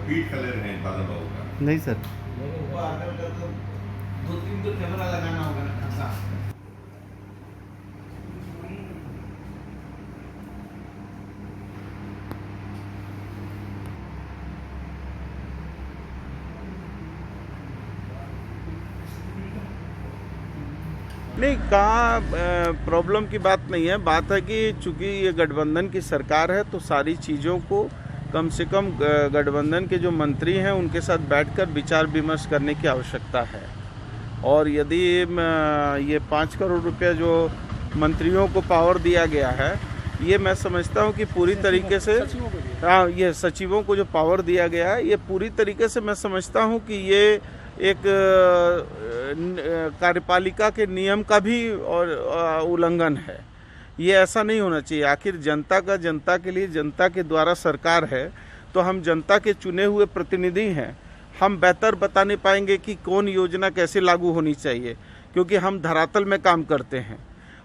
पीठ का ले रहे हैं बादल बाबू का। नहीं सर, लेकिन वो आकर का तो 2-3 तो कैमरा लगाना होगा ना ऐसा। नहीं, कहाँ प्रॉब्लम की बात नहीं है। बात है कि चूंकि ये गठबंधन की सरकार है तो सारी चीज़ों को कम से कम गठबंधन के जो मंत्री हैं उनके साथ बैठकर विचार विमर्श करने की आवश्यकता है। और यदि ये 5 करोड़ रुपया जो मंत्रियों को पावर दिया गया है, ये मैं समझता हूँ कि पूरी तरीके से, हाँ, ये सचिवों को जो पावर दिया गया है, ये पूरी तरीके से मैं समझता हूँ कि ये एक कार्यपालिका के नियम का भी और उल्लंघन है। ये ऐसा नहीं होना चाहिए। आखिर जनता का जनता के लिए, जनता के द्वारा सरकार है, तो हम जनता के चुने हुए प्रतिनिधि हैं। हम बेहतर बता नहीं पाएंगे कि कौन योजना कैसे लागू होनी चाहिए, क्योंकि हम धरातल में काम करते हैं।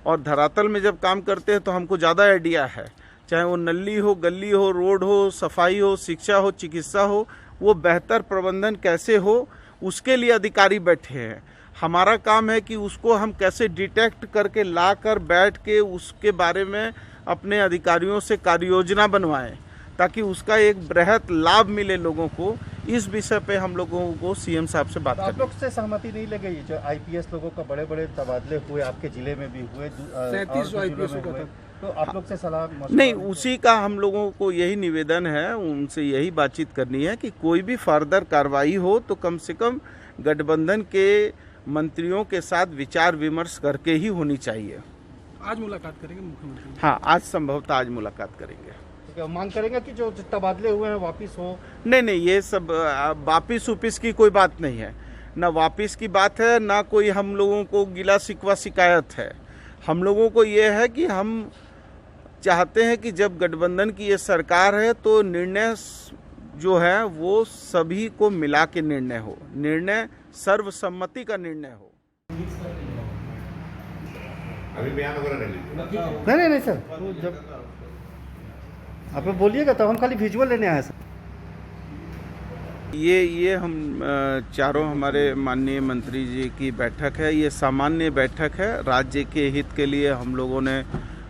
और धरातल में जब काम करते हैं तो हमको ज़्यादा आइडिया है। चाहे वो नली हो, गली हो, रोड हो, सफाई हो, शिक्षा हो, चिकित्सा हो, वो बेहतर प्रबंधन कैसे हो, उसके लिए अधिकारी बैठे हैं। हमारा काम है कि उसको हम कैसे डिटेक्ट करके ला कर बैठ के उसके बारे में अपने अधिकारियों से कार्य योजना बनवाएं, ताकि उसका एक बृहत लाभ मिले लोगों को। इस विषय पे हम लोगों को सीएम साहब से बात आप लोग से सहमति नहीं लगी? जो आईपीएस लोगों का बड़े बड़े तबादले हुए, आपके जिले में भी हुए, 37 आईपीएस हुए, तो आप लोग से सलाह नहीं, उसी का हम लोगों को यही निवेदन है, उनसे यही बातचीत करनी है कि कोई भी फर्दर कार्रवाई हो तो कम से कम गठबंधन के मंत्रियों के साथ विचार विमर्श करके ही होनी चाहिए। आज मुलाकात करेंगे मुख्यमंत्री? हाँ, आज संभवतः आज मुलाकात करेंगे। तो मांग करेंगे कि जो तबादले हुए हैं वापिस हो? नहीं, ये सब वापिस उपिस की कोई बात नहीं है। ना वापिस की बात है, ना कोई हम लोगों को गिला शिकवा शिकायत है। हम लोगों को ये है कि हम चाहते हैं कि जब गठबंधन की ये सरकार है तो निर्णय जो है वो सभी को मिला के निर्णय हो, निर्णय सर्वसम्मति का निर्णय हो। अभी बयान वगैरह नहीं लीजिए। नहीं सर, तो जब आप बोलिएगा तो हम खाली विजुअल लेने आए सर। ये हम चारों हमारे माननीय मंत्री जी की बैठक है। ये सामान्य बैठक है। राज्य के हित के लिए हम लोगों ने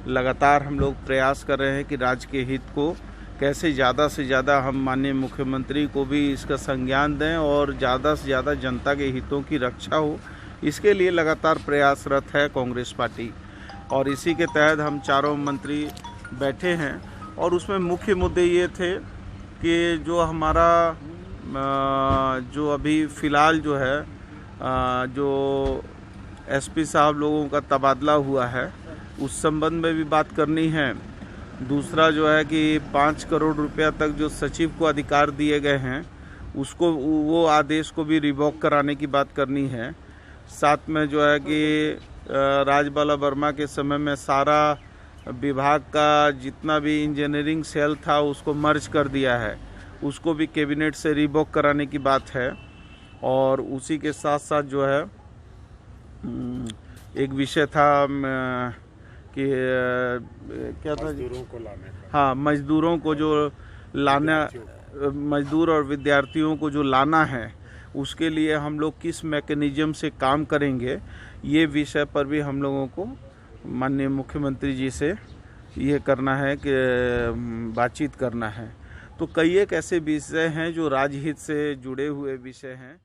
लगातार प्रयास कर रहे हैं कि राज्य के हित को कैसे ज़्यादा से ज़्यादा हम माननीय मुख्यमंत्री को भी इसका संज्ञान दें और ज़्यादा से ज़्यादा जनता के हितों की रक्षा हो। इसके लिए लगातार प्रयासरत है कांग्रेस पार्टी, और इसी के तहत हम चारों मंत्री बैठे हैं। और उसमें मुख्य मुद्दे ये थे कि जो हमारा जो अभी फ़िलहाल जो है जो एसपी साहब लोगों का तबादला हुआ है, उस संबंध में भी बात करनी है। दूसरा जो है कि 5 करोड़ रुपया तक जो सचिव को अधिकार दिए गए हैं, उसको, वो आदेश को भी रिवॉक कराने की बात करनी है। साथ में जो है कि राजबाला वर्मा के समय में सारा विभाग का जितना भी इंजीनियरिंग सेल था उसको मर्ज कर दिया है, उसको भी कैबिनेट से रिवॉक कराने की बात है। और उसी के साथ साथ जो है एक विषय था कि क्या था, मजदूरों को लाने का। हाँ, मजदूरों को जो लाना, मजदूर और विद्यार्थियों को जो लाना है, उसके लिए हम लोग किस मैकेनिज्म से काम करेंगे, ये विषय पर भी हम लोगों को माननीय मुख्यमंत्री जी से ये करना है कि बातचीत करना है। तो कई एक ऐसे विषय हैं जो राजहित से जुड़े हुए विषय हैं।